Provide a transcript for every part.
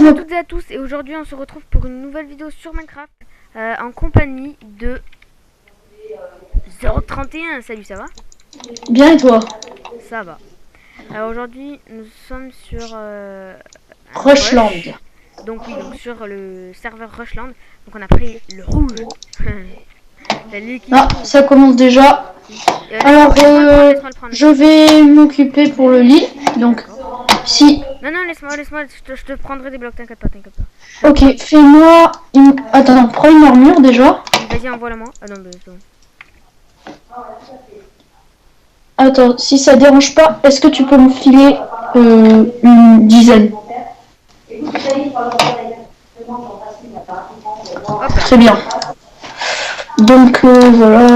Bonjour à toutes et à tous, et aujourd'hui on se retrouve pour une nouvelle vidéo sur Minecraft en compagnie de 031. Salut, ça va? Bien et toi? Ça va. Alors aujourd'hui nous sommes sur Rushland. Donc oui, donc sur le serveur Rushland. Donc on a pris le rouge. Ah, ça commence déjà. Alors, laisse-moi le prendre. je vais m'occuper pour le lit. Donc, si... Non, laisse-moi, je te prendrai des blocs, t'inquiète pas. Ok, fais-moi une... Attends, prends une armure déjà. Vas-y, envoie-la-moi. Ah non, mais c'est bon. Attends, si ça dérange pas, est-ce que tu peux me filer une dizaine? Hop. Très bien. Donc, voilà.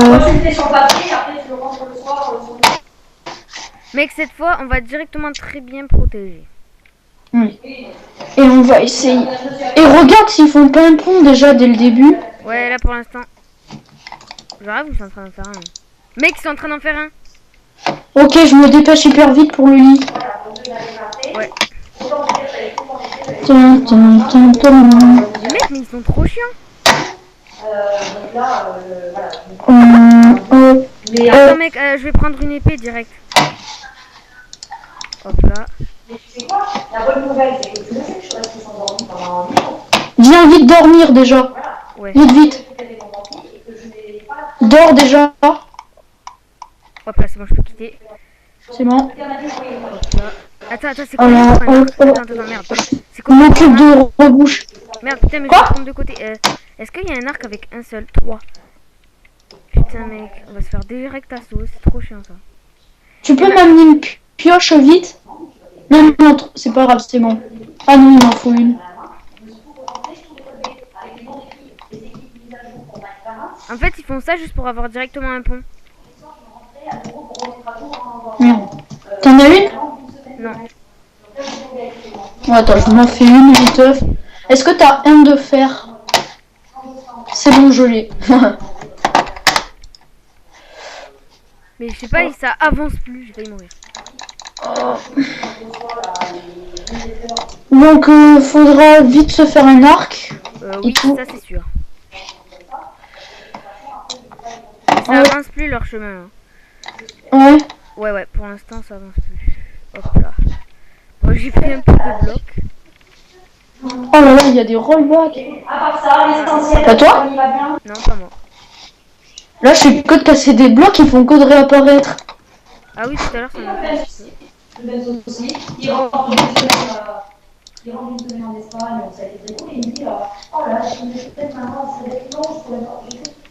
Mec, cette fois, on va directement très bien protéger. Oui. Et on va essayer. Et regarde s'ils font pas un pont déjà dès le début. Ouais, là pour l'instant. J'arrive ou ils sont en train d'en faire un? Mec, ils sont en train d'en faire un. Ok, je me dépêche hyper vite pour le lit. Ouais. Mec, mais ils sont trop chiants. Attends, mec, je vais prendre une épée direct. Hop là. La bonne nouvelle, c'est que tu le sais que je suis restée sans dormir pendant 8 jours. Viens vite dormir déjà. Ouais. Vite. Dors déjà. Hop là, c'est bon, je peux quitter. C'est bon. Hop là. Attends, c'est quoi? Voilà. Attends, merde. C'est quoi? Je m'occupe de rebouche. Merde, putain, mais je vais prendre de côté. Est-ce qu'il y a un arc avec un seul? 3. Putain, mec, on va se faire direct assaut. C'est trop chiant ça. Tu peux m'amener une pioche vite? Non, c'est pas grave, c'est bon. Ah non, il m'en faut une. En fait, ils font ça juste pour avoir directement un pont. Merde. T'en as une? Non. Oh, attends, je m'en fais une viteuf. Est-ce que t'as un de fer? C'est bon, je l'ai. Mais je sais pas, ça avance plus. J'ai failli mourir. Donc, faudra vite se faire un arc. Oui, ça c'est sûr. Ça avance plus leur chemin. Ouais. Ouais, pour l'instant ça avance plus. Hop là. Bon, j'ai pris un peu de blocs. Oh là là, il y a des rollbacks. À part ça, l'essentiel. Pas toi? Non, pas moi. Là, je fais que de casser des blocs, ils font que de réapparaître. Ah oui, tout à l'heure ça m'a fait un petit peu. Aussi. Il rentre une semaine en Espagne, ça a été très cool. Et il me dit, oh là, je me dis peut-être maintenant, ça va être long, je pourrais pas.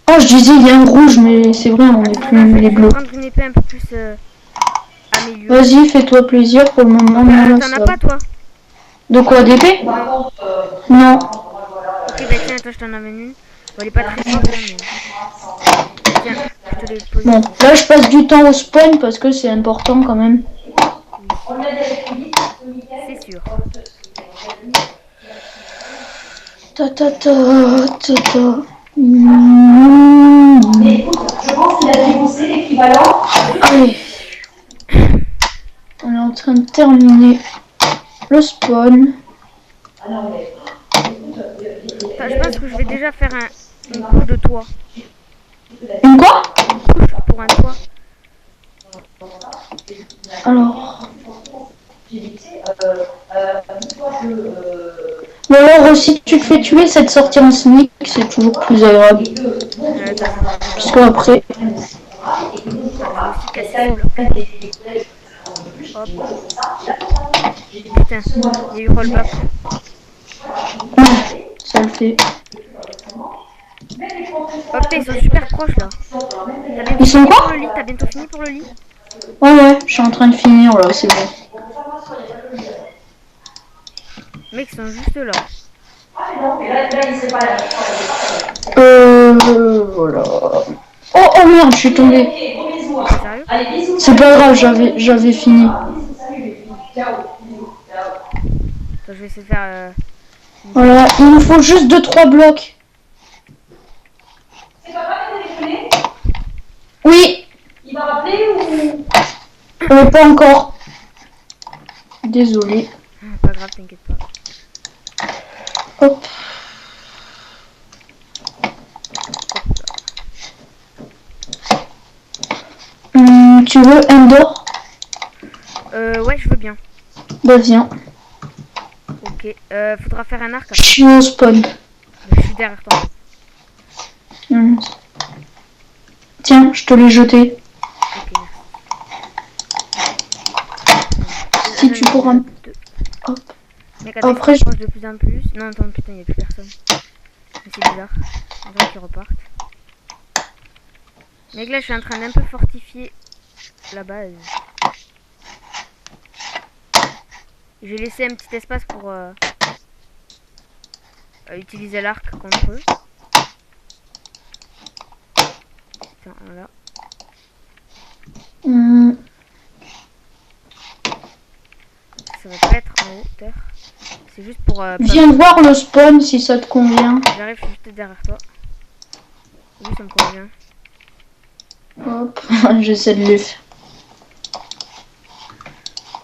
Oh, je disais, il y a un rouge, mais c'est vrai, on n'est plus les bleus. Je vais prendre une épée un peu plus améliorée. Vas-y, fais-toi plaisir pour le moment. T'en as pas, toi? De quoi, d'épée? Non. Ok, bah tiens, attends, je t'en amène une. Bon, elle est pas très forte, mais... Tiens, je te l'ai posée. Bon, là, je passe du temps au spawn parce que c'est important quand même. C'est sûr. Mais écoute, je pense qu'il a déboursé l'équivalent. Allez. On est en train de terminer le spawn. Attends, je pense que je vais déjà faire une couche de toit. Une quoi? Une couche pour un toit. Alors. Ou alors, si tu te fais tuer, c'est de sortir en sneak, c'est toujours plus agréable. Parce qu'après. Hop. Putain, il y a eu rollback. Ça le fait. Oh putain, ils sont super proches là. Ils sont quoi? T'as bientôt fini pour le lit? Ouais, je suis en train de finir là, c'est bon. Mec, ils sont juste là. Voilà. Oh merde, je suis tombée. Sérieux? C'est pas grave, j'avais fini. Attends, je vais essayer de faire... Voilà, il nous faut juste 2-3 blocs. C'est papa qui a téléphoné? Oui. Il va rappeler ou... Pas encore. Désolé. Pas grave, t'inquiète pas. Hop. Tu veux un d'or? Ouais, je veux bien. Bah viens. Ok. Faudra faire un arc Je après. suis au spawn. Je suis derrière toi. Hmm. Tiens, je te l'ai jeté. Ok, merci. Si tu pourras... Hop. Mec, attends, Après, je m'approche de plus en plus. Non, attends, putain, il n'y a plus personne. Mais c'est bizarre. Attends qu'ils repartent. Mec, là, je suis en train d'un peu fortifier la base. J'ai laissé un petit espace pour utiliser l'arc contre eux. Putain, voilà. Ça va pas être en hauteur. C'est juste pour... Viens voir le spawn si ça te convient. J'arrive juste derrière toi. Oui, ça me convient. Hop, j'essaie de le faire.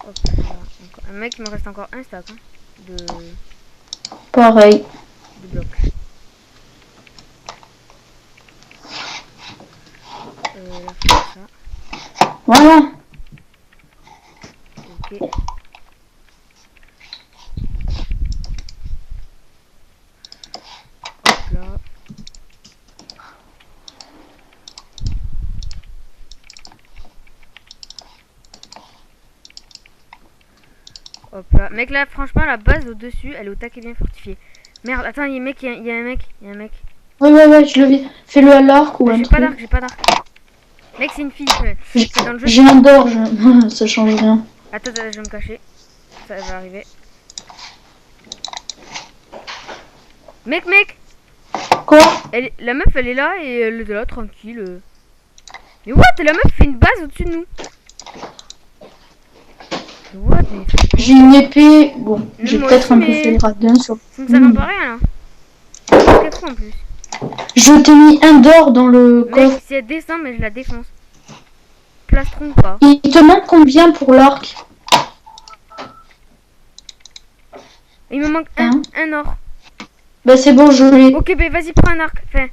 Hop, là. Un mec, il me reste encore un stack hein, de Pareil. blocs. Là, faut faire ça. Voilà. Ok. Hop là. Hop là. Mec, là, franchement, la base au-dessus, elle est au taquet bien fortifiée. Merde, attends, il y a un mec, il y a un mec, il y a un mec. Ouais, je le vis. Fais-le à l'arc ou un J'ai truc. pas d'arc, j'ai pas d'arc. Mec, c'est une fille. C'est dans le jeu. J'ai un d'or, ça change rien. Attends, je vais me cacher. Ça va arriver. Mec, Quoi? la meuf, elle est là et elle est là, tranquille. Mais what? La meuf fait une base au-dessus de nous. What? Mais... J'ai une épée. Bon, j'ai moi peut-être aussi, un peu mais- fait le radin sur. Ça me sert pas à rien, là. C'est fou, en plus. Je t'ai mis un d'or dans le coffre. Mec, si elle descend, mais je la défonce. Plastron ou pas? Il te manque combien pour l'arc? Il me manque Hein? un or. Bah c'est bon, je l'ai. Ok, bah vas-y, prends un arc. Enfin,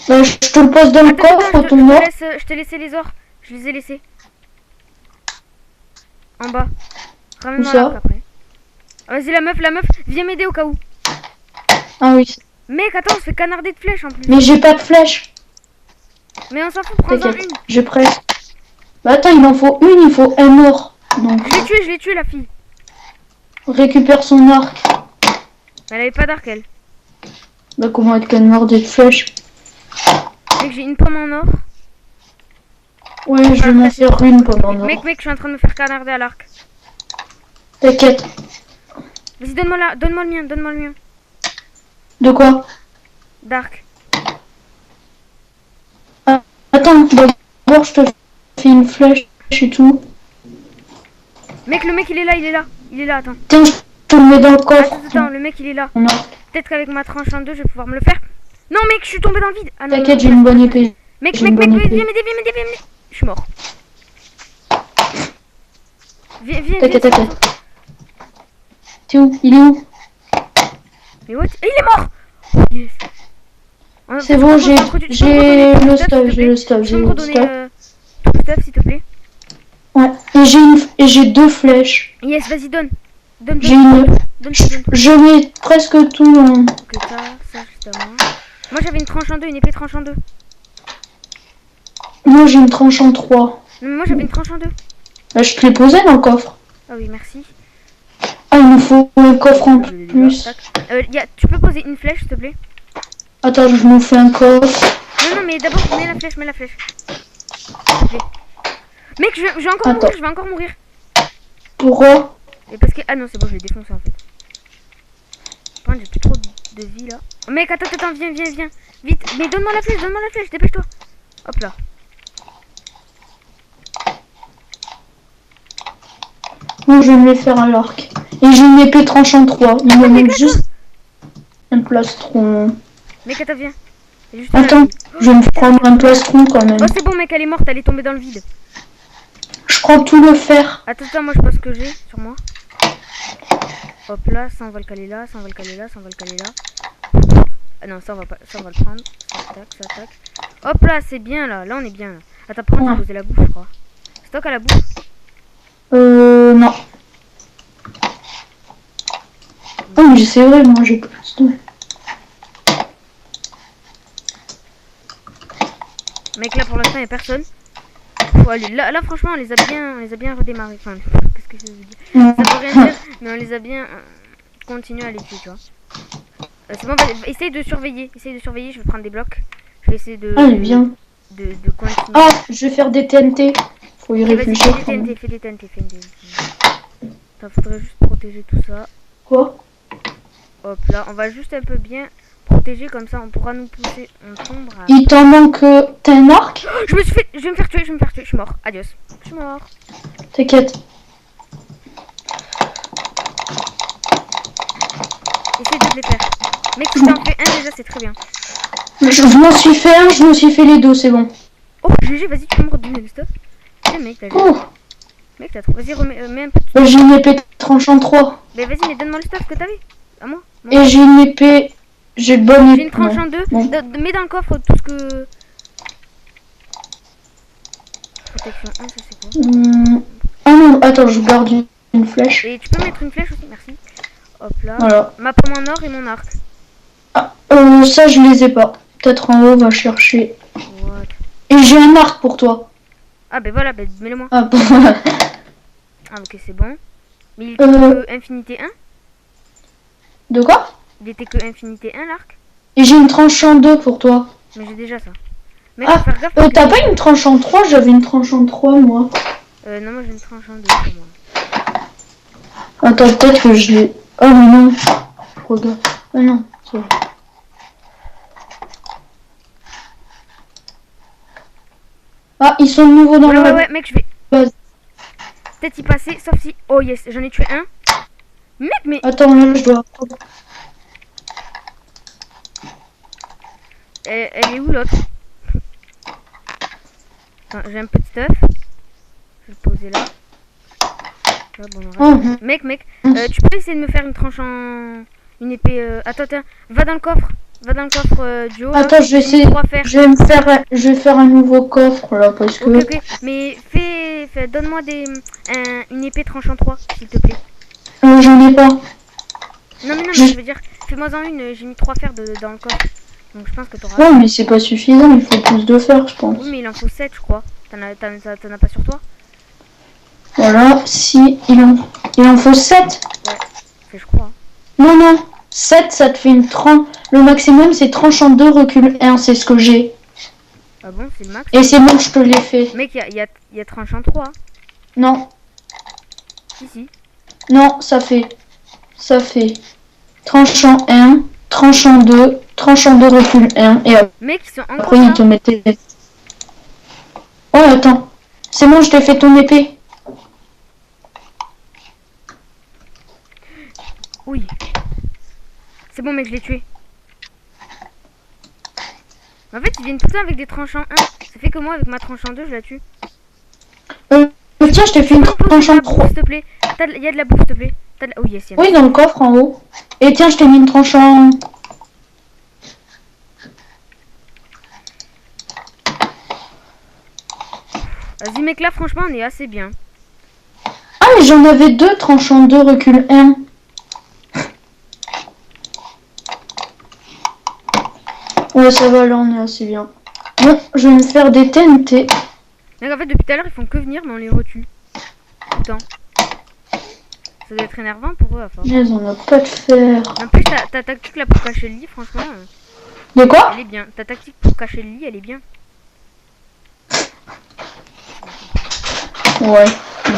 Bah, je te le pose dans le coffre, attends, ton or. je t'ai laissé les ors. Je les ai laissés. En bas. Ramène-moi Où ça? l'arc après. Vas-y, la meuf, viens m'aider au cas où. Ah oui. Mec, attends, on se fait canarder de flèches en plus. Mais j'ai pas de flèche. Mais on s'en fout, prends-en T'inquiète, une. j'ai presque. Bah attends, il en faut une, il faut un or. Donc, Je l'ai tué, la fille. récupère son arc. Elle avait pas d'arc, elle. Bah comment être canardé de flèches? Mec, j'ai une pomme en or. Ouais, je vais m'en faire une pendant un Mec, je suis en train de me faire canarder à l'arc. T'inquiète. Vas-y, donne-moi le mien. De quoi? D'arc. Ah, attends, d'abord je te fais une flèche et tout. Mec, le mec, il est là, attends. Tiens, je te le mets dans le coffre. Attends, le mec, il est là. Mon arc. Peut-être qu'avec ma tranche en deux, je vais pouvoir me le faire. Non, mec, je suis tombé dans le vide. Ah, non, T'inquiète, non, j'ai une bonne épée. Mec, j'ai une bonne épée. viens m'aider. Je suis mort. Viens. T'inquiète. T'es où? Il est où? Mais what? Et il est mort! Yes. C'est bon, j'ai le stuff, Tu peux me redonner tout le stuff, s'il te plaît? Ouais, et j'ai deux flèches. Yes, vas-y, donne. J'ai une. Donne. Je mets presque tout en... Ok, ça, juste à moi. Moi, j'avais une tranche en deux, une épée tranche en deux. Moi, j'ai une tranche en 3. Non, mais moi, j'avais une tranche en deux. Bah, je te l'ai posé dans le coffre. Ah oui, merci. Ah, il nous faut un coffre en Je l'ai déjà, plus. tac. Tu peux poser une flèche, s'il te plaît? Attends, je nous fais un coffre. Non, mais d'abord, mets la flèche. S'il te plaît. Mec, je vais encore mourir. Pourquoi? Et parce que... Ah non, c'est bon, je l'ai défoncé, en fait. Par contre, j'ai plus trop de vie, là. Oh, mec, attends, viens. Vite. Mais donne-moi la flèche, dépêche-toi. Hop là. Moi, je vais me les faire à l'arc. Et j'ai une épée tranche en 3. Il me manque juste un plastron. Mec, attends, viens. Juste là. Attends, je vais me prendre un plastron quand même. Oh, c'est bon, mec, elle est morte, elle est tombée dans le vide. Je prends tout le fer. Attends, moi, je sais pas ce que j'ai sur moi. Hop là, ça on va le caler là, ça on va le caler là, ça on va le caler là. Ah non, ça on va pas, ça on va le prendre. Ça attaque. Hop là, c'est bien là, là on est bien là. Attends, par contre, j'ai posé la bouffe, je crois. Stock à la bouffe. Non. Oh, mais c'est vrai, moi j'ai plus de... Mec, là pour l'instant, il n'y a personne. Faut aller. Là, franchement, on les a bien redémarrés. Enfin, qu'est-ce que je veux dire? Ça veut rien dire, mais on les a bien continué à les tuer, tu vois. C'est bon, essaye de surveiller. Je vais prendre des blocs. Je vais essayer de. Ah, bien. De continuer. Ah, je vais faire des TNT. Faut y réfléchir. Fais des TNT. Attends, faudrait juste protéger tout ça. Quoi? Hop là, on va juste un peu bien protéger, comme ça on pourra nous pousser. On tombera. Il t'en manque... T'as un arc? Je vais me faire tuer, je suis mort. Adios. Je suis mort. T'inquiète. Essaye de les faire. Mec, si t'en fais un déjà, c'est très bien. Je m'en suis fait un, je me suis fait les deux, c'est bon. Oh, GG, vas-y, tu peux me redonner le stuff. Tiens, mec, t'as Oh, mec, t'as trop. Vas-y, mets un peu de. j'ai une épée tranchant 3. Mais vas-y, mais donne-moi le stuff que t'avais. À moi. Et j'ai une épée... J'ai de bonne J'ai une épée. tranche en deux. Bon. Mets dans le coffre tout ce que. Protection 1, ça c'est quoi? Ah non, attends, je garde une flèche. Et tu peux mettre une flèche aussi, merci. Hop là. Voilà. Ma pomme en or et mon arc. Ah, ça, je les ai pas. Peut-être en haut, va chercher. What? Et j'ai un arc pour toi. Ah, ben voilà, ben mets-le moi. Ah, bon. Ah, ok, c'est bon. Mais il était que infinité 1? De quoi? Il était que infinité 1 l'arc? Et j'ai une tranche en 2 pour toi. Mais j'ai déjà ça. Mec, Ah, faut faire gaffe. Parce t'as que- pas une tranche en 3? J'avais une tranche en 3, moi. Non, moi j'ai une tranche en 2 pour moi. Attends, peut-être que je l'ai... Oh, mais non. Regarde. Ah non, c'est vrai. Ah, ils sont de nouveau dans la... Ouais, mec, je vais base. peut-être y passer, sauf si. Oh yes, j'en ai tué un. Mec, mais. Attends, là, je dois... Elle est où l'autre? Attends, j'ai un peu de stuff. Je vais le poser là. Là, bon, on reste. Mec, tu peux essayer de me faire une tranche en. Une épée. Attends, va dans le coffre. Va dans le coffre du haut. Attends, là. je vais essayer... Trois fers. Je vais faire un nouveau coffre, là, parce que... Ok, mais donne-moi une épée tranche en 3, s'il te plaît. J'en ai pas. Non, mais je veux dire, fais-moi en une, j'ai mis 3 fers dans le coffre. Donc je pense que t'auras. Ouais, mais c'est pas suffisant, il faut plus de fer, je pense. Oui, mais il en faut 7, je crois. T'en as pas sur toi? Voilà, si, il en faut 7. Ouais, c'est je crois. Non, 7, ça te fait une tranche. Le maximum, c'est tranche en 2, recul 1, c'est ce que j'ai. Ah bon, c'est le max? Et c'est bon, je te l'ai fait. Mec, il y a tranche en 3. Non, Si. non, ça fait tranche en 1, tranche en 2, tranche en 2, recul 1, et Mec, ils sont encore après, ils là. te mettaient... Oh, attends, c'est bon, je t'ai fait ton épée. Oui. C'est bon, mec, je l'ai tué. En fait, ils viennent tout le temps avec des tranches en 1. Ça fait que moi, avec ma tranche en 2, je la tue. Tiens, je t'ai fait une tranche en 3. S'il te plaît. Il y a de la bouffe, s'il te plaît. Oh, yes, Oui, dans le coffre en haut. Et tiens, je t'ai mis une tranche en... Vas-y, mec, là, franchement, on est assez bien. Ah, mais j'en avais 2, tranche en 2, recul 1. Ouais, ça va, là, on est assez bien. Bon, je vais me faire des TNT. Mec, en fait, depuis tout à l'heure, ils font que venir, mais on les retue. Tout le temps. Ça doit être énervant pour eux, à force. Mais on a pas de fer. En plus, ta tactique là pour cacher le lit, franchement, De quoi? elle est bien. Ta tactique pour cacher le lit, elle est bien. Ouais,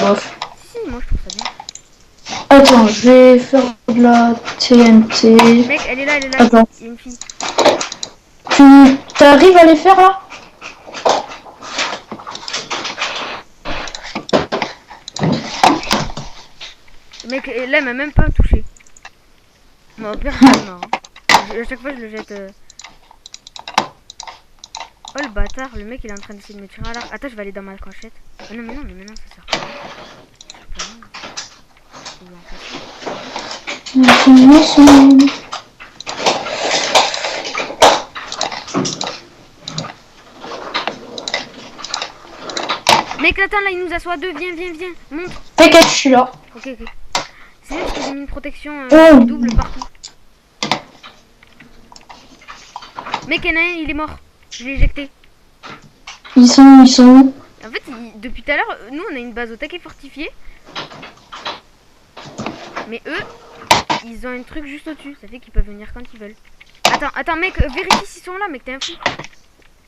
bof. Si, moi je trouve ça bien. Attends, je vais faire de la TNT. Mec, elle est là. Attends. Il y a une fille. Tu t'arrives à les faire là? Mec, là, elle m'a même pas touché. Bon, au pire, c'est mort. À chaque fois, je le jette. Oh le bâtard, le mec il est en train d'essayer de me tirer à l'arc. Attends, je vais aller dans ma cachette. Oh, non, mais non, ça sert à rien. Ça sert à rien. Mec, attends, là, il nous assoit deux. Viens, viens, viens. Monte. T'inquiète, je suis là. Ok, ok. C'est bien parce que j'ai mis une protection Oh. double partout. Mec, il y en a un, il est mort. Je l'ai éjecté. Ils sont où? En fait, depuis tout à l'heure, nous, on a une base au taquet fortifiée. Mais eux, ils ont un truc juste au-dessus. Ça fait qu'ils peuvent venir quand ils veulent. Attends, mec, vérifie s'ils sont là, mec, t'es un fou.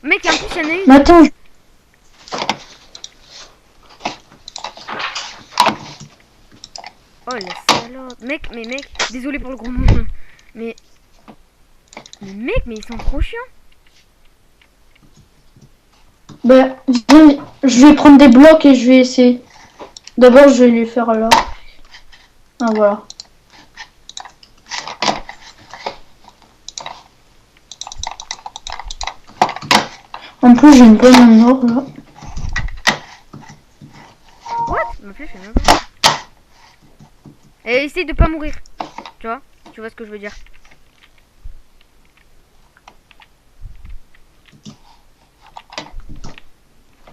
Mec, en plus, il y en a une. Mais attends. Oh la salope. Mec, désolé pour le gros mot. Mais mec, mais ils sont trop chiants. Bah, viens, je vais prendre des blocs et je vais essayer. D'abord, je vais les faire là. Ah, voilà. En plus, j'ai une bonne en or là. What? Ma flèche, elle est même pas. Et essaye de pas mourir. Tu vois ce que je veux dire.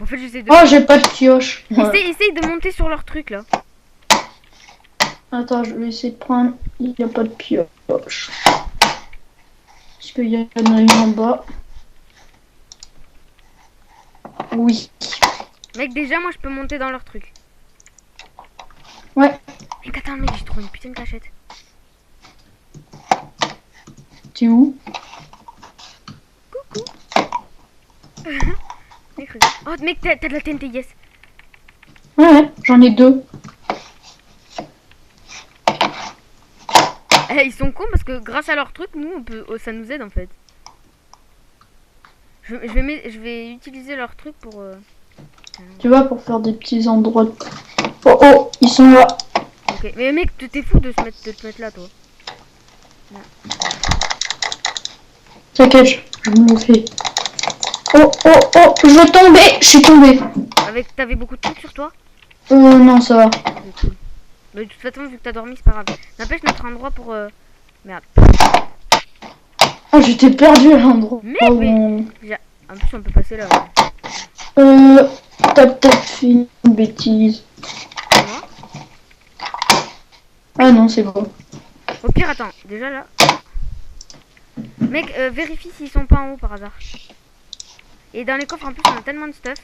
En fait, j'essaie de. Oh, j'ai pas de pioche. Ouais. Essaye de monter sur leur truc là. Attends, je vais essayer de prendre. Il n'y a pas de pioche. Est-ce qu'il y en a une en bas? Oui. Mec, déjà, moi je peux monter dans leur truc. Ouais. Mec, attends, mec, j'ai trouvé une putain de cachette. T'es où? Coucou. Mec, regarde. Oh, mec, t'as de la TNT, yes. Ouais, j'en ai deux. Eh, ils sont cons parce que grâce à leur truc, nous, on peut, ça nous aide en fait. Je vais utiliser leur truc pour. Tu vois, pour faire des petits endroits. Oh, oh, ils sont là. Ok, mais mec, t'es fou de te mettre là, toi. Là. T'inquiète, je me le fais. Oh, oh, oh, je vais tomber. Je suis tombée. T'avais beaucoup de trucs sur toi? Non, ça va. Ok, cool. Mais de toute façon, vu que t'as dormi, c'est pas grave. N'empêche notre endroit pour. Merde. Oh, j'étais perdu à l'endroit. Mec, où mais. on- En plus, on peut passer là. T'as peut-être fait une bêtise. C'est moi. Ah non, c'est bon. Au pire, attends. Déjà là. Mec, vérifie s'ils sont pas en haut par hasard. Et dans les coffres, en plus, on a tellement de stuff.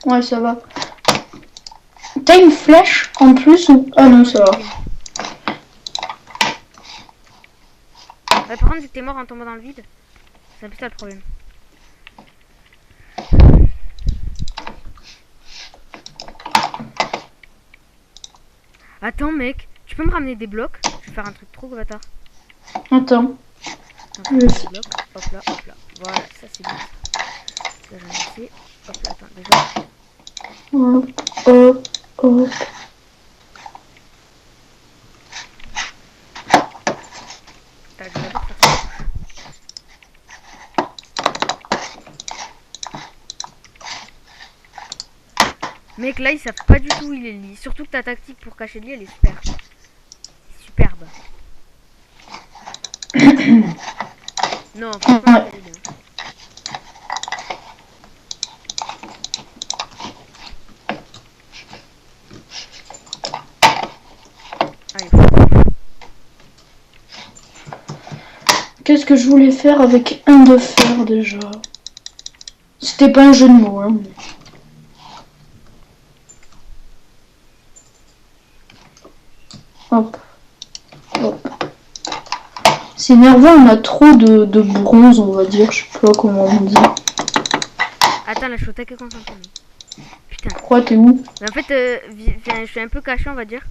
Ouais, ça va. T'as une flèche en plus ou... Ah non, ça va. Ouais, par contre, vu que t'es mort en tombant dans le vide, c'est un peu ça le problème. Attends, mec, tu peux me ramener des blocs? Je vais faire un truc trop bâtard. Attends. Attends, des blocs. Hop là, hop là. Voilà, ça c'est bien. Ça, j'en ai assez. Hop là, attends, déjà. Hop, hop, hop. Tac, je vais d'abord faire ça. Mec, là, ils savent pas du tout où il est le lit. Surtout que ta tactique pour cacher le lit, elle est super. Superbe. Non, franchement, elle est bien. Allez. Qu'est-ce que je voulais faire avec un de fer déjà? C'était pas un jeu de mots, hein. Hop. Hop. C'est énervant, on a trop de bronze, on va dire. Je sais pas comment on dit. Attends, là, je suis au taquet concentré. Putain. Pourquoi t'es où? Mais en fait, je suis un peu caché, on va dire.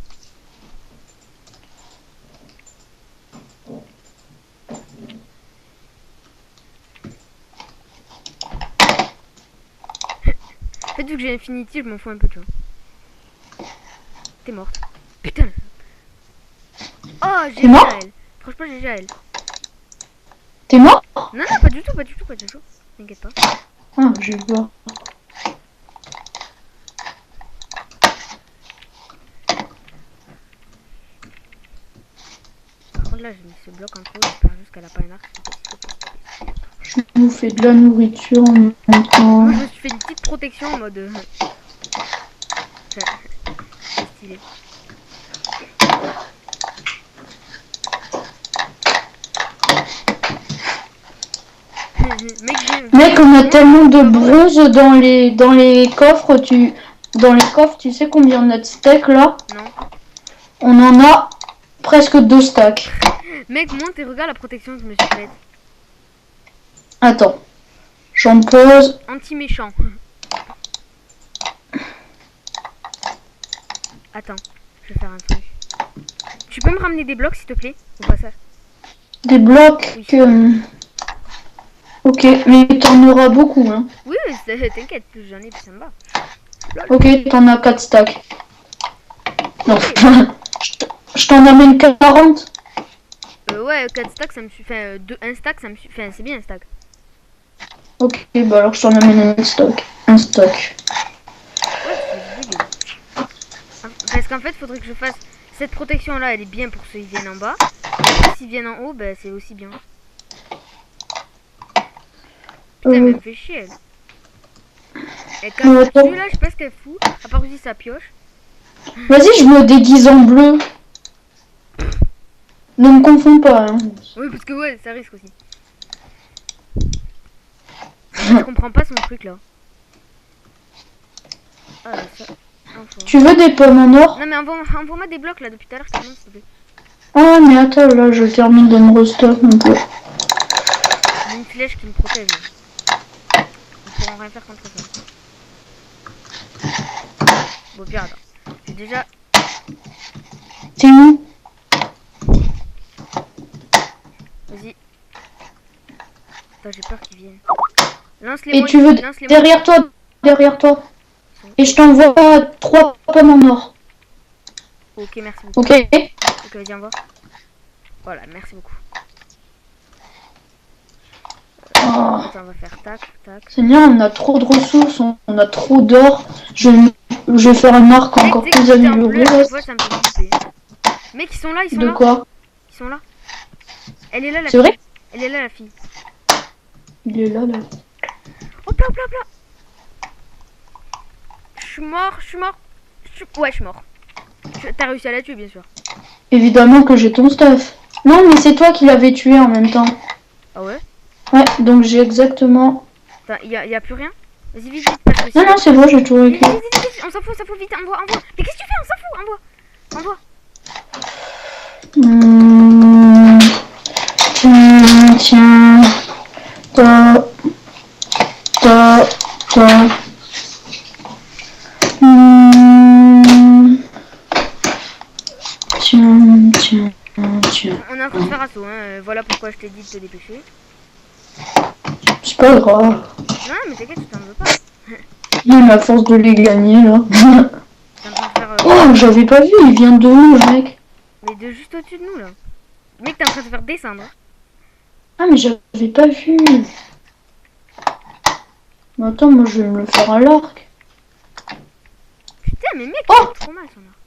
En fait, vu que j'ai Infinity, je m'en fous un peu, tu vois. T'es morte. Putain. Oh, j'ai T'es mort? elle. Franchement, j'ai elle. T'es mort? Non, non, pas du tout, pas du tout, pas du tout. T'inquiète pas. Ah, j'ai peur. crois que là j'ai mis ce bloc en trop, j'espère juste qu'elle a pas un arc. Je nous fais de la nourriture en même temps. Moi je me suis fait une petite protection en mode... C'est stylé. Mec, on a tellement de bronze dans les coffres, tu sais combien on a de steaks là? Non. On en a presque 2 stacks. Mec, monte et regarde la protection que je me suis faite. Attends, j'en pose. Anti-méchant. Attends, je vais faire un truc. Tu peux me ramener des blocs s'il te plaît? Ou pas ça? Des blocs. Oui. Ok, mais t'en auras beaucoup, hein. Oui, t'inquiète, plus j'en ai, plus ça me va. Ok, t'en as 4 stacks. Non, je t'en amène 40. Ouais, 4 stacks, ça me suffit. Un stack, ça me suffit. Enfin, c'est bien un stack. Ok, bah alors je t'en amène un stock. Un stock. Ouais, c'est dégueu. Parce qu'en fait, faudrait que je fasse. Cette protection là, elle est bien pour ceux qui viennent en bas. Et s'ils viennent en haut, bah c'est aussi bien. Putain, elle me fait chier elle. Et quand celui-là, je sais pas ce qu'elle fout. À part aussi sa pioche. Vas-y, je me déguise en bleu. Ne me confonds pas. Hein. Oui, parce que ouais, ça risque aussi. Je comprends pas son truc là. Ah, ça... Tu veux des pommes en or? Non mais envoie-moi des blocs là depuis tout à l'heure, s'il te plaît. Ah mais attends, là je termine de me restock un peu. J'ai une flèche qui me protège. Ils pourront rien faire contre ça. Bon bien attends. J'ai déjà... T'es où? Vas-y. Attends, j'ai peur qu'ils viennent. Et tu veux derrière toi, derrière toi. Et je t'envoie 3 pommes en or. Ok, merci beaucoup. Ok. Ok, vas-y, envoie. Voilà, merci beaucoup. Attends, on va faire tac, tac. Seigneur, on a trop de ressources, on a trop d'or. Je vais faire un arc encore plus amélioré. Mec, ils sont là, ils sont là. De quoi? Ils sont là. Elle est là, la fille. C'est vrai? Elle est là, la fille. Il est là, là. Hop là, hop là, hop là. Je suis mort, je suis mort. Ouais, je suis mort. T'as réussi à la tuer, bien sûr. Évidemment que j'ai ton stuff. Non, mais c'est toi qui l'avais tué en même temps. Ah ouais? Ouais, donc j'ai exactement... Attends, y a plus rien? Vas-y, vite, vite. Parce que non, non, c'est bon, j'ai tout récupéré. Vite, on s'en fout, vite, envoie. Mais qu'est-ce que tu fais? On s'en fout, envoie. Tiens. Tiens. On est en train de faire assaut, hein. Voilà pourquoi je t'ai dit de te dépêcher. C'est pas grave. Non, mais t'inquiète, tu t'en veux pas. Même à force de les gagner, là. Oh, j'avais pas vu, il vient de où, le mec? Mais de juste au-dessus de nous, là. Mec, t'es en train de faire descendre. Ah, mais j'avais pas vu. Mais attends, moi, je vais me le faire à l'arc. Putain, mais mec, c'est trop mal, son arc.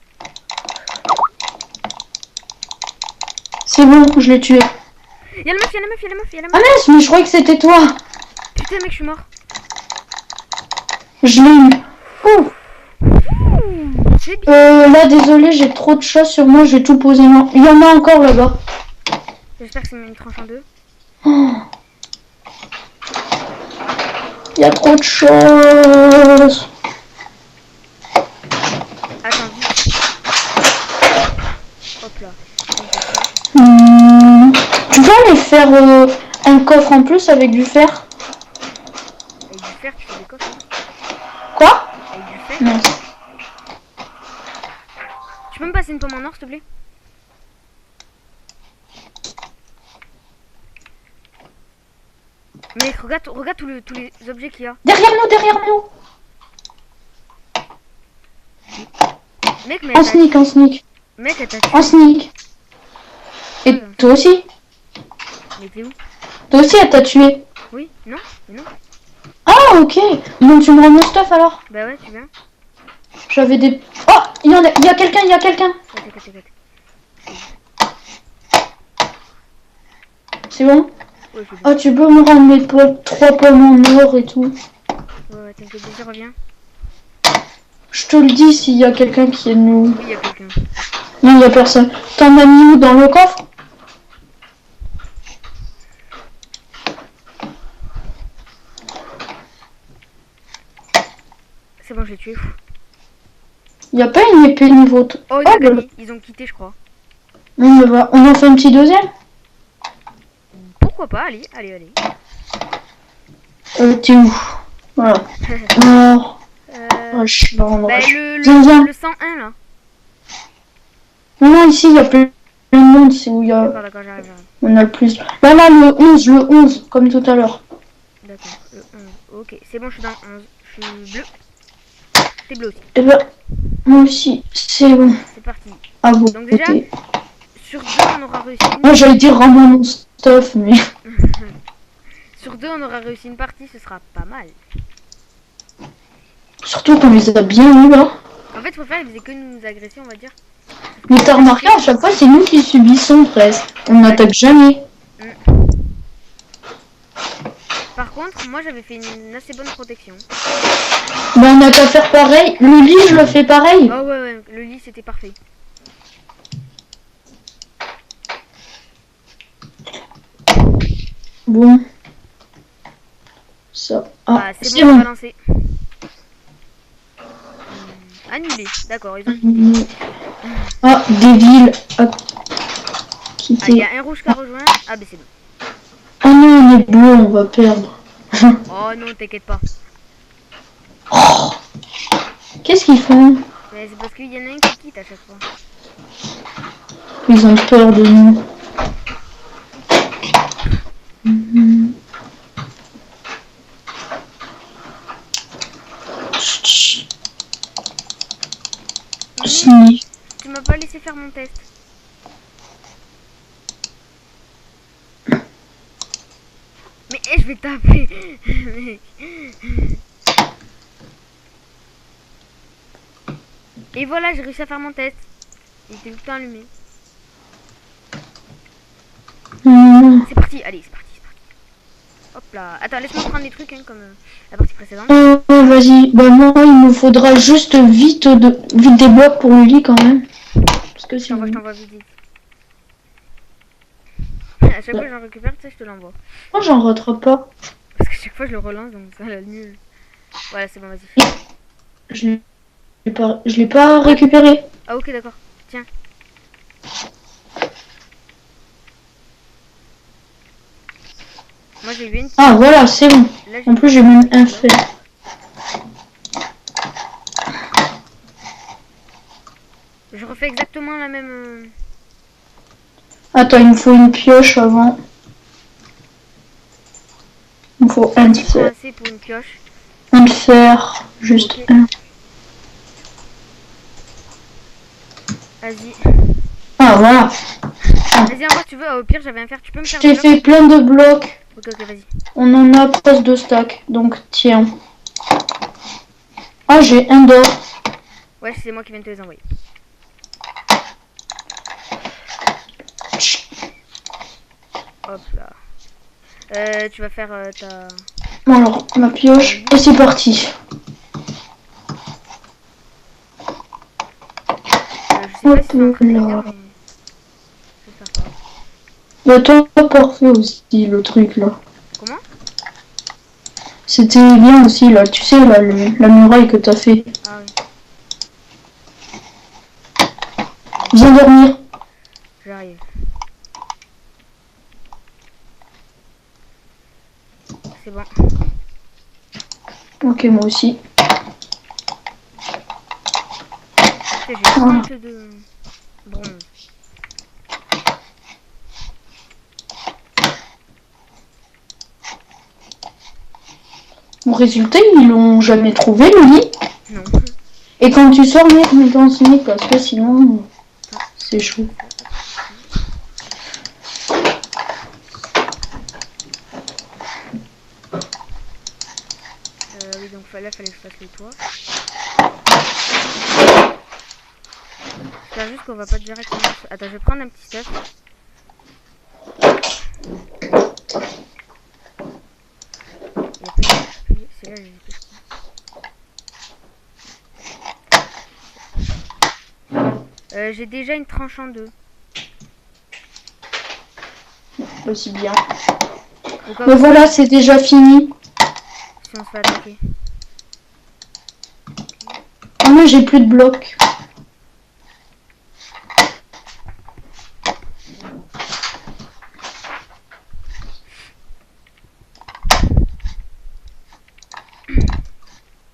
C'est bon, je l'ai tué. Y'a la meuf. Ah mince, mais je croyais que c'était toi. Putain, mec, je suis mort. Je l'ai eu. Là, désolé, j'ai trop de choses sur moi, j'ai tout posé. Non, il y en a encore là-bas. J'espère que c'est une tranche en deux. Il y a trop de choses. Attends, vite. Hop là. Tu peux aller faire un coffre en plus avec du fer? Avec du fer, tu fais des coffres? Quoi? Avec du fer? Non. Tu peux me passer une pomme en or, s'il te plaît? Mec, regarde tous les objets qu'il y a. Derrière nous. Mec, mais en sneak. Mec, elle t'a tué. En sneak. Et toi aussi? Mais t'es où? Toi aussi, elle t'a tué. Oui, non, mais non. Ah, ok. Bon, tu me rends mon stuff alors? Bah ouais, tu viens. J'avais des... Oh, il y a quelqu'un. T'inquiète. C'est bon? Ouais, c'est bon. Ah, tu peux me rendre mes 3 pommes en or et tout? Ouais, t'inquiète, je reviens. Je te le dis s'il y a quelqu'un qui est de nous. Oui, il y a quelqu'un. Non, il y a personne. T'en as mis où dans le coffre? C'est bon, je l'ai tué. Il y a pas une épée niveau. Oh, ils ont gagné. Ils ont quitté, je crois. On en fait un petit deuxième? Pourquoi pas? Allez, allez, allez. T'es où? Voilà. Oh, euh... je suis dans Bah, Viens. le 101 là. Non, ici il y a plein de monde, c'est où il y a. D'accord, j'arrive. On a le plus. Là, le 11, comme tout à l'heure. D'accord, le 11. Ok, c'est bon, je suis dans le 11. Je suis bleu. T'es bleu aussi. Eh ben, moi aussi, c'est bon. C'est parti. Ah bon. Donc déjà, sur 2, on aura réussi une... Moi, j'allais dire rends-moi mon stuff, mais. Sur 2, on aura réussi une partie, ce sera pas mal. Surtout qu'on les a bien eu là. En fait, faut faire, ils faisaient que nous agresser, on va dire. Mais t'as remarqué, à chaque fois, c'est nous qui subissons presque. On n'attaque jamais. Par contre, moi j'avais fait une assez bonne protection. Bah, on n'a qu'à faire pareil. Le lit, je le fais pareil. Oh ouais, le lit c'était parfait. Bon. Ça. Ah, c'est bon, on va lancer. Annulé, d'accord, ils ont... Ah, des villes à quitter. Ah, il y a un rouge qui a rejoint. Ah, bah c'est bon. Ah non, on est bleu, on va perdre. Oh non, t'inquiète pas. Oh, qu'est-ce qu'ils font? Mais c'est parce qu'il y en a un qui quitte à chaque fois. Ils ont peur de nous. Si. Tu m'as pas laissé faire mon test. Mais je vais taper. Et voilà, j'ai réussi à faire mon test. Il était tout le temps allumé. C'est parti, allez, c'est parti. Hop là. Attends, laisse-moi prendre des trucs hein, comme la partie précédente. Vas-y. Bah moi, il me faudra juste vite des blocs pour le lit quand même. Parce que Je t'envoie vite. À chaque fois que j'en récupère, tu sais, je te l'envoie. Moi, j'en rattrape pas. Parce que chaque fois je le relance, donc ça la nul. Voilà, c'est bon, vas-y. Je l'ai pas récupéré. Ah ok, d'accord. Tiens. Moi j'ai eu une. Ah voilà, c'est bon. Là, En plus, j'ai même un fer. Je refais exactement la même. Attends, il me faut une pioche avant. Il me faut un fer. Assez pour une pioche. Un fer, juste Ok. un. Vas-y. Ah voilà. Vas-y, envoie, tu veux. Au pire, j'avais un fer. Tu peux me Je faire t'ai des blocs fait plein de blocs. Ok, vas-y. On en a presque 2 stacks. Donc tiens. Ah, j'ai un d'or. Ouais, c'est moi qui viens de te les envoyer. Hop là. Tu vas faire ta... Bon alors, ma pioche. Et c'est parti. Je sais pas si c'est en train de venir, mais... J'espère pas. Bah toi, parfait aussi, le truc là. Comment? C'était bien aussi là, tu sais, là, la muraille que t'as fait. Ah oui. Viens dormir. J'arrive. C'est bon. Ok, moi aussi. J'ai 30 de bronze. Mon résultat, ils l'ont jamais trouvé le lit. Non. Et quand tu sors, mets dans ce lit parce que sinon, c'est chaud. Oui, donc là, fallait que je fasse le toit. J'espère juste qu'on va pas directement... Attends, je vais prendre un petit stuff. J'ai déjà une tranche en deux. Aussi bien. Au cas Mais où, voilà, c'est déjà fini. si on se fait attaquer. Ah, moi, j'ai plus de blocs.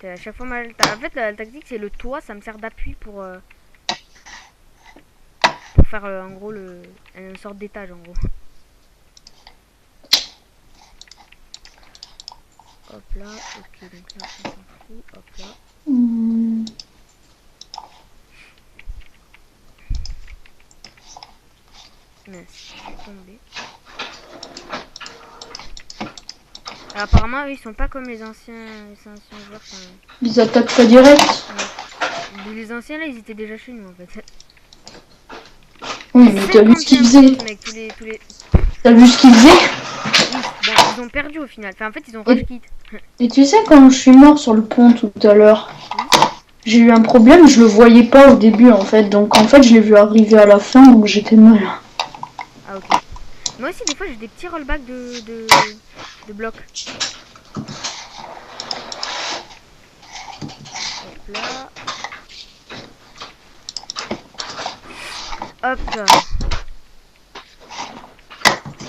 À chaque fois mal. En fait, la tactique, c'est le toit, ça me sert d'appui pour faire en gros une sorte d'étage en gros. Hop là, ok, donc là on s'en fout, hop là. Mince, je suis tombé. Alors, apparemment, eux, ils sont pas comme les anciens joueurs. Ils attaquent pas direct. Les anciens là, ils étaient déjà chez nous en fait. Oui, mais t'as vu ce qu'ils faisaient. Mec, tous les... T'as vu ce qu'ils faisaient? Oui, bon, ils ont perdu au final. Enfin, en fait, ils ont rush kit. Et tu sais, quand je suis mort sur le pont tout à l'heure, j'ai eu un problème, je le voyais pas au début en fait. Donc en fait, je l'ai vu arriver à la fin, donc j'étais mal. Ah, ok. Moi aussi, des fois, j'ai des petits rollbacks de blocs. Hop là. Hop là.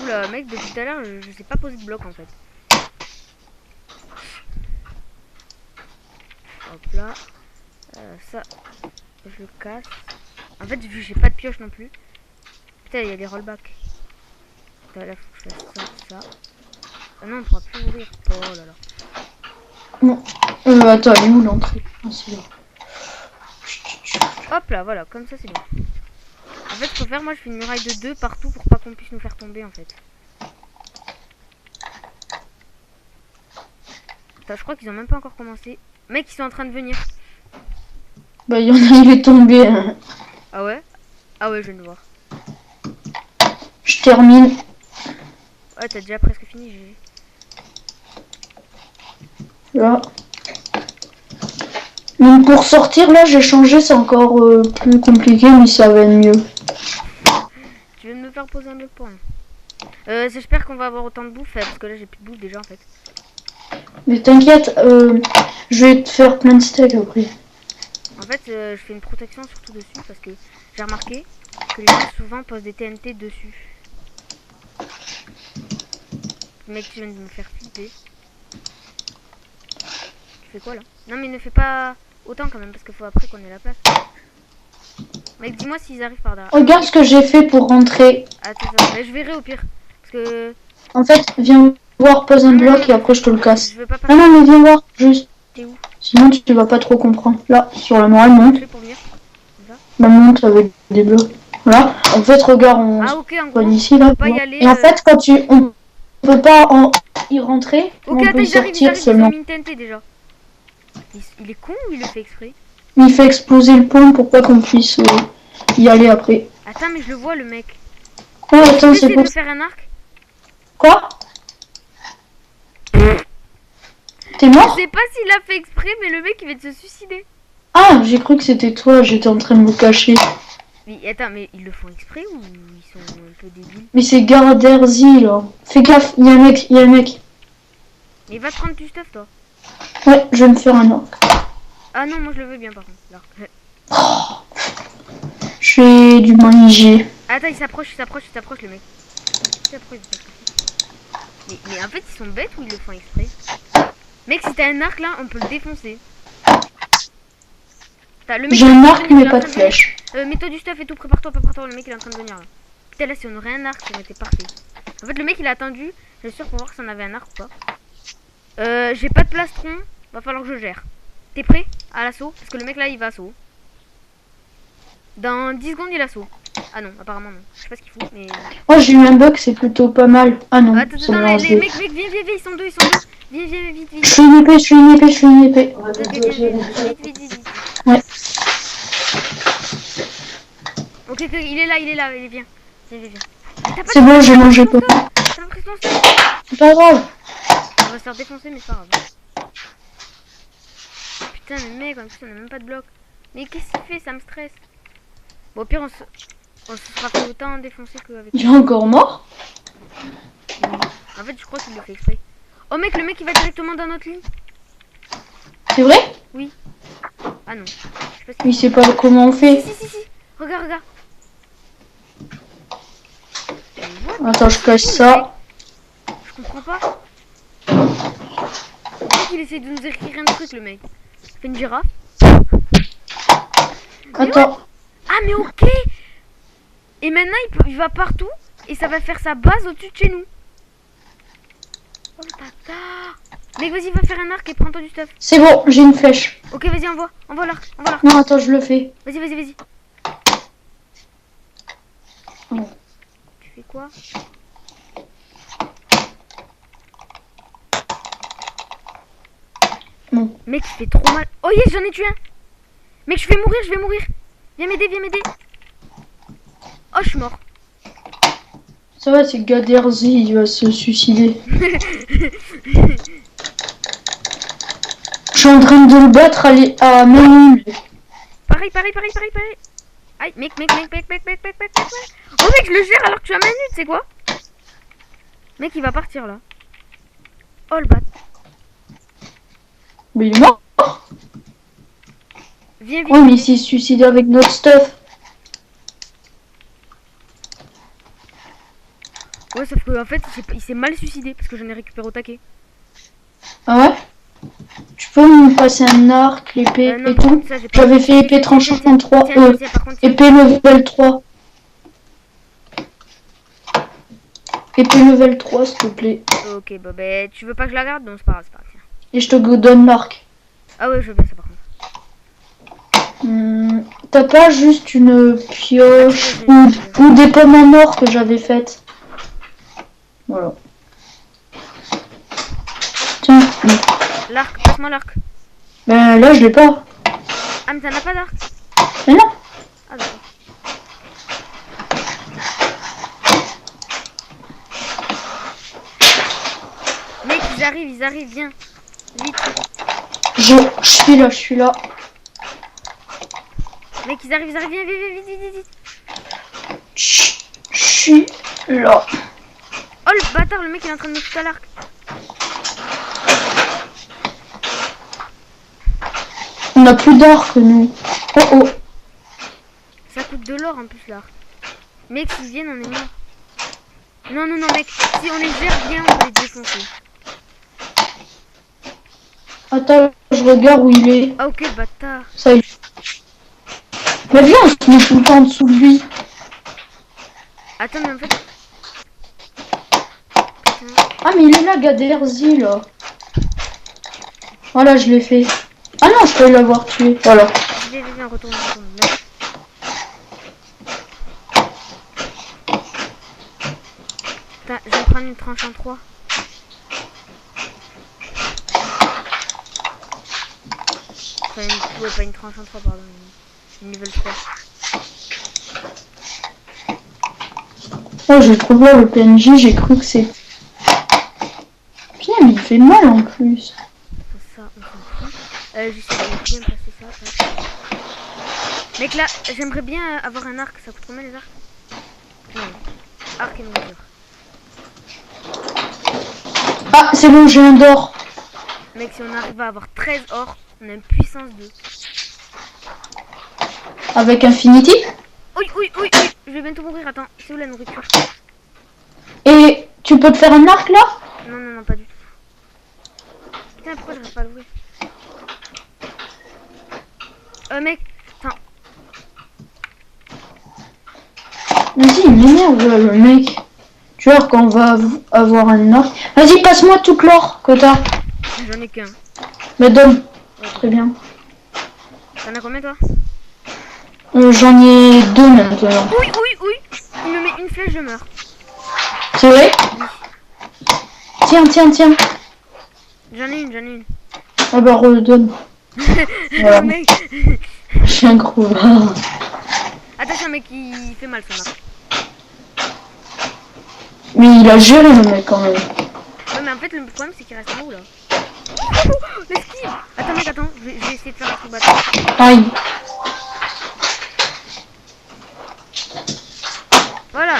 Oula, mec, depuis tout à l'heure, je sais pas poser de bloc en fait. Hop là. Ça, je le casse. En fait, vu que j'ai pas de pioche non plus. Putain, il y a des rollbacks. Putain, là, faut que je fasse ça. Ah non, on pourra plus ouvrir. Oh là là. Bon. Attends, elle est où l'entrée? Ah, c'est là. Hop là, voilà, comme ça c'est bon. En fait, faut faire, moi je fais une muraille de 2 partout pour pas qu'on puisse nous faire tomber en fait. Attends, je crois qu'ils ont même pas encore commencé. Mec, ils sont en train de venir. Bah, il y en a, il est tombé. Hein. Ah ouais? Ah ouais, je viens de voir. Je termine. Ouais, t'as déjà presque fini, GG. Là. Donc pour sortir, là, j'ai changé, c'est encore plus compliqué, mais ça va être mieux. Tu viens de me faire poser un bloc pour rien. J'espère qu'on va avoir autant de bouffe, parce que là j'ai plus de bouffe déjà en fait. Mais t'inquiète, je vais te faire plein de steaks après. En fait, je fais une protection surtout dessus, parce que j'ai remarqué que les gens souvent posent des TNT dessus. Mec, tu viens de me faire flipper. Tu fais quoi là? Non mais ne fais pas autant quand même, parce qu'il faut après qu'on ait la place. Mec, dis-moi s'ils arrivent par derrière. Regarde ce que j'ai fait pour rentrer. Attends, mais je verrai au pire. Parce que... En fait, viens voir, pose un bloc et après je te le casse. Je veux pas passer. Non, non, mais viens voir, juste. T'es où? Sinon, tu vas pas trop comprendre. Là, sur la muraille, monte. Pour venir. La monte avec des blocs. Voilà. En fait, regarde, on Ah ok, en gros, ici, là. pas y aller, Et en fait, quand on peut pas y rentrer, ok, on attends, peut ils arrivent, sortir ils seulement. ont mis une TNT déjà. Il est con ou il le fait exprès? Il fait exploser le pont pour pas qu'on puisse y aller après. Attends, mais je le vois le mec. Oh, attends, c'est de pour... me faire un arc? Quoi? T'es Je mort? sais pas s'il a fait exprès, mais le mec il vient de se suicider. Ah, j'ai cru que c'était toi, j'étais en train de me cacher. Mais attends, mais ils le font exprès ou ils sont un peu débiles? Mais c'est Garderzi, là. Fais gaffe, il y a un mec, il y a un mec. Mais va te prendre du stuff toi. Ouais, je vais me faire un arc. Ah non, moi je le veux bien par contre, l'arc. Je fais du manger. Attends, il s'approche le mec. Il s'approche. Mais en fait, ils sont bêtes ou ils le font exprès? Mec, si t'as un arc là, on peut le défoncer. J'ai un arc, mais pas de flèche. Mets-toi du stuff et tout, prépare-toi, le mec il est en train de venir là. Putain, là, si on aurait un arc, ça aurait été parfait. En fait, le mec il a attendu, j'ai sûr pour voir si on avait un arc ou pas. J'ai pas de plastron, va falloir que je gère. T'es prêt à l'assaut? Parce que le mec là il va assaut. Dans 10 secondes il assaut. Ah non, apparemment non. Je sais pas ce qu'il fout, mais. Oh, j'ai eu un bug, c'est plutôt pas mal. Ah non, attends, ça me les lance mecs, viens, ils sont deux. Viens, vite. Je suis une épée, je suis une épée. Vite. Ouais. Ok, il est là, viens. C'est bon, j'ai mangé tout. T'as l'impression que C'est pas grave. on va se faire défoncer, mais c'est pas grave. Putain, mais mec, en plus on a même pas de bloc. Mais qu'est-ce qu'il fait? Ça me stresse. Bon, au pire, on se sera fait autant défoncer qu'avec. Il est encore mort? En fait, je crois qu'il le fait exprès. Oh mec, le mec il va directement dans notre ligne. C'est vrai? Ah non. Je sais pas Il sait pas comment on fait. si. Regarde, regarde. Attends, je cache ça. Je comprends pas. Le mec, il essaie de nous écrire un truc, le mec. Il fait une girafe. Attends. Ah mais ok. Et maintenant il va partout et ça va faire sa base au-dessus de chez nous. Oh le bâtard. Mec, vas-y, va faire un arc et prends-toi du stuff. C'est bon, j'ai une flèche. Ok, vas-y, envoie l'arc, Non, attends, je le fais. Vas-y. Oh. Tu fais quoi? Non. Mec, il fait trop mal. Oh yes, j'en ai tué un. Mec, je vais mourir. Viens m'aider. Oh, je suis mort. Ça va, c'est Gaderzi, il va se suicider. Je suis en train de le battre à main nue. Pareil. Aïe, mec. Oh mec, je le gère alors que tu as main nue, tu sais quoi? Mec, il va partir là. Oh le bat. Mais il est mort. Viens vite. Ouais, mais il s'est suicidé avec notre stuff. Ouais, sauf que en fait, il s'est mal suicidé parce que j'en ai récupéré au taquet. Ah ouais? Tu peux me passer un arc, l'épée Non, et tout? ça, j'ai pas- J'avais fait épée tranchant 3, Tiens, par contre, tiens. épée level 3. Épée level 3, s'il te plaît. Ok, bah, tu veux pas que je la garde? Non, c'est pas grave, tiens. Et je te donne l'arc. Ah ouais, je veux bien ça par contre. T'as pas juste une pioche ou des pommes en or que j'avais faites? Voilà. Tiens. L'arc, passe-moi l'arc. Ben là, je l'ai pas. Ah, mais t'en as pas d'arc? Mais non. Ah, d'accord. Mec, ils arrivent, viens. Vite. Je suis là. Mec, ils arrivent, viens, vite. Je suis là. Oh le bâtard, le mec il est en train de me foutre à l'arc. On a plus d'arc, nous. Oh. Ça coûte de l'or en plus l'arc. Mec, s'ils viennent, on est mort. Non, mec, si on les gère bien, on va les défoncer. Attends, je regarde où il est. Ah, ok, bâtard. Ça y est. Mais viens, on se met tout le temps en dessous de lui. Attends, mais en fait. Ah, mais il est là, Gaderzi, là. Voilà, je l'ai fait. Ah non, je peux l'avoir tué. Voilà. Viens, retourne. Putain, je vais prendre une tranche en 3. Enfin, ouais, pas une tranche en 3, pardon. Une level 3. Oh, j'ai trouvé le PNJ, j'ai cru que c'est... Putain, mais il fait mal en plus. Ça, on s'en fout. J'essaie de bien passer ça. Mec, là, j'aimerais bien avoir un arc. Ça coûte combien les arcs? Non. Arc et nourriture. Ah, c'est bon, j'ai un d'or. Mec, si on arrive à avoir 13 or, on a une puissance 2. Avec Infinity. Oui. Je vais bientôt mourir. Attends, c'est où la nourriture? Et tu peux te faire un arc là? Non, pas du tout. Putain, pourquoi j'arrive pas à l'ouvrir? Mec, attends. Vas-y, il m'énerve le mec. Tu vois, quand on va avoir un arc. Vas-y, passe-moi toute l'or que t'as. J'en ai qu'un. Mais donne. Très bien. T'en as combien toi? J'en ai 2 maintenant. Oui. Il me met une flèche, je meurs. C'est vrai? Tiens. J'en ai une. Ah bah redonne. Voilà. Mec. Je suis un gros. Attention mec, il fait mal son arc. Mais il a géré le mec quand même. Ouais mais en fait le problème c'est qu'il reste en haut là. L'esquive. Attends mec, je vais essayer de faire un truc bâtard. Aïe. Voilà.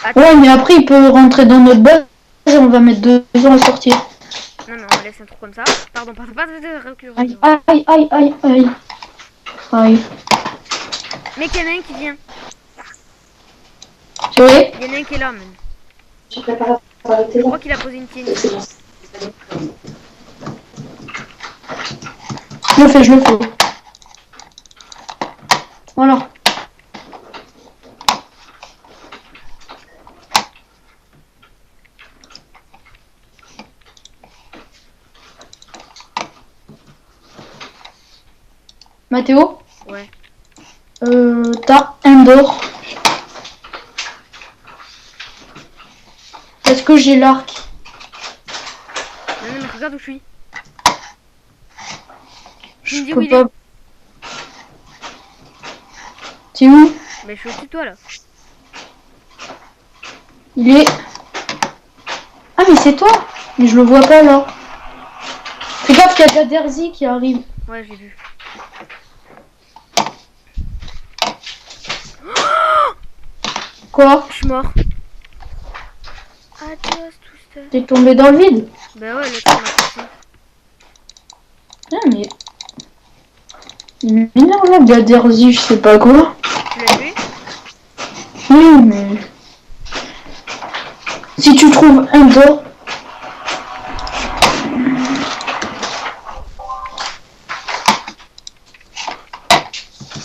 Attends. Ouais, mais après, il peut rentrer dans notre base et on va mettre 2 ans à sortir. Non, on laisse un truc comme ça. Pardon, recule. Aïe, aïe, aïe, aïe, aïe. Aïe. Mais qu'il y en a un qui vient. C'est vrai? Il y en a un qui est là, même. Je prépare à arrêter Je là. crois qu'il a posé une TNT. Je le fais, je le fais. Voilà. Mathéo, Ouais. t'as un d'or. Est-ce que j'ai l'arc? Non, mais regarde où je suis. Tu Je me dis où peux il pas. est. C'est où? Mais je suis au-dessus de toi là. Il est. Ah, mais c'est toi! Mais je le vois pas là. Fais gaffe, il y a de la Derzi qui arrive. Ouais, j'ai vu. Quoi? Je suis mort. Adios, tout ça. T'es tombé dans le vide? Bah ouais, l'autre m'a cassé. Ah, mais. Il m'énerve là, de la Derzi, je sais pas quoi. Tu l'as tué? Oui, mais. Si tu trouves un d'or.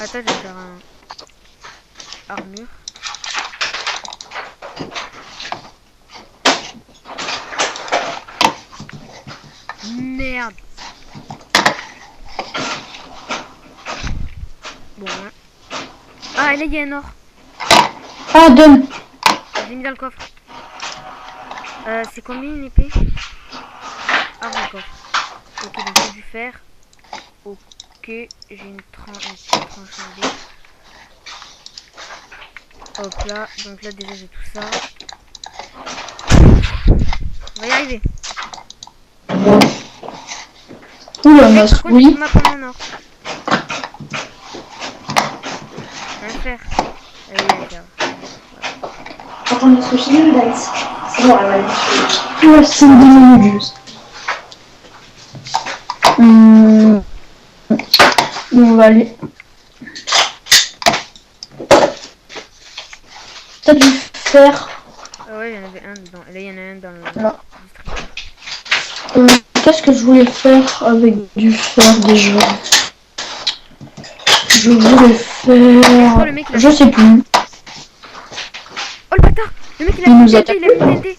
Attends, je vais faire un. Armure. Merde. Bon, hein. Ah, et là, il y a un or. Ah, donne! Je l'ai mis dans le coffre. C'est combien une épée? Ah, mon coffre. Ok, donc j'ai du fer. Ok, j'ai une petite tranche en dé. Hop là, donc là déjà j'ai tout ça. On va y arriver. Oula, ma Par contre, souris. il m'a pas mon or. Un fer. Allez, d'accord. Quand on est sur Chine, Dice. C'est bon, elle va aller. Ouais, c'est 10 minutes juste. On va aller. T'as du fer. Ah ouais, il y en avait un dedans. Et là, il y en a un dans le Là. distributeur. Qu'est-ce que je voulais faire avec du fer déjà? Je voulais faire. le mec, là. Je sais plus. Oh le bâtard! Le mec il a Il mis nous une a TNT, il a mis une TNT.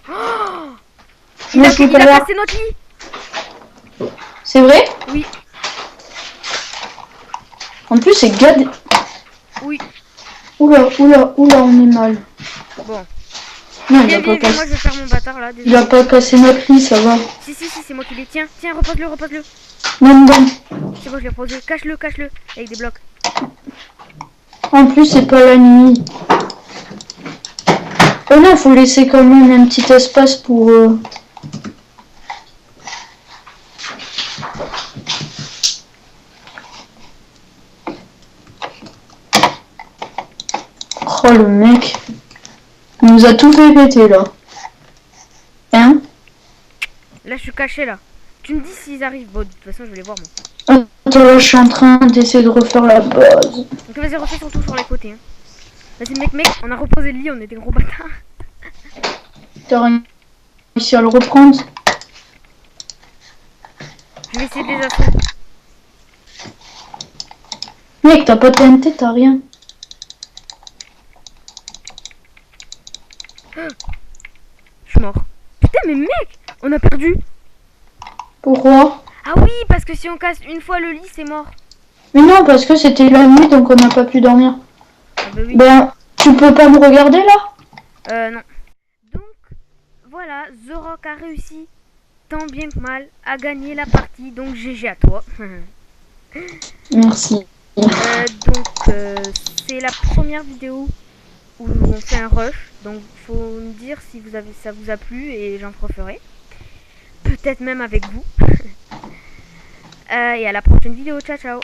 Oh, Moi, je veux il a pas voir. cassé notre lit! C'est vrai? Oui, En plus, c'est gad. oui. Oula, oula, oula, on est mal. Bon. Non, il Viens, a viens, pas viens, moi cassé. je vais faire mon bâtard là. Il Désolé. a pas cassé notre lit, ça va. Si, c'est moi qui l'ai. Tiens, repose-le, repose-le. Non, non. C'est bon, je l'ai reposé. Cache-le, cache-le. Avec des blocs. En plus, c'est pas la nuit. Oh non, faut laisser quand même un petit espace pour. Oh le mec. Il nous a tout fait péter là. Hein? Là, je suis caché là. Tu me dis s'ils arrivent. Bon, de toute façon, je vais les voir moi. Attends, là, je suis en train d'essayer de refaire la base. Donc, vas-y, refais surtout sur les côtés. Hein. Vas-y, mec, on a reposé le lit, on est des gros bâtards. T'as réussi à le reprendre? Je vais essayer de les assauter. Mec, t'as pas de TNT, t'as rien. Je suis mort. Putain, mais mec, on a perdu. Pourquoi? Ah oui, parce que si on casse une fois le lit, c'est mort. Mais non, parce que c'était la nuit, donc on n'a pas pu dormir. Ah bah oui. Ben, tu peux pas me regarder là? Non. Donc, voilà, The Rock a réussi, tant bien que mal, à gagner la partie. Donc, GG à toi. Merci. C'est la première vidéo où on fait un rush. Donc, faut me dire si ça vous a plu et j'en referai. Peut-être même avec vous. Et à la prochaine vidéo. Ciao, ciao.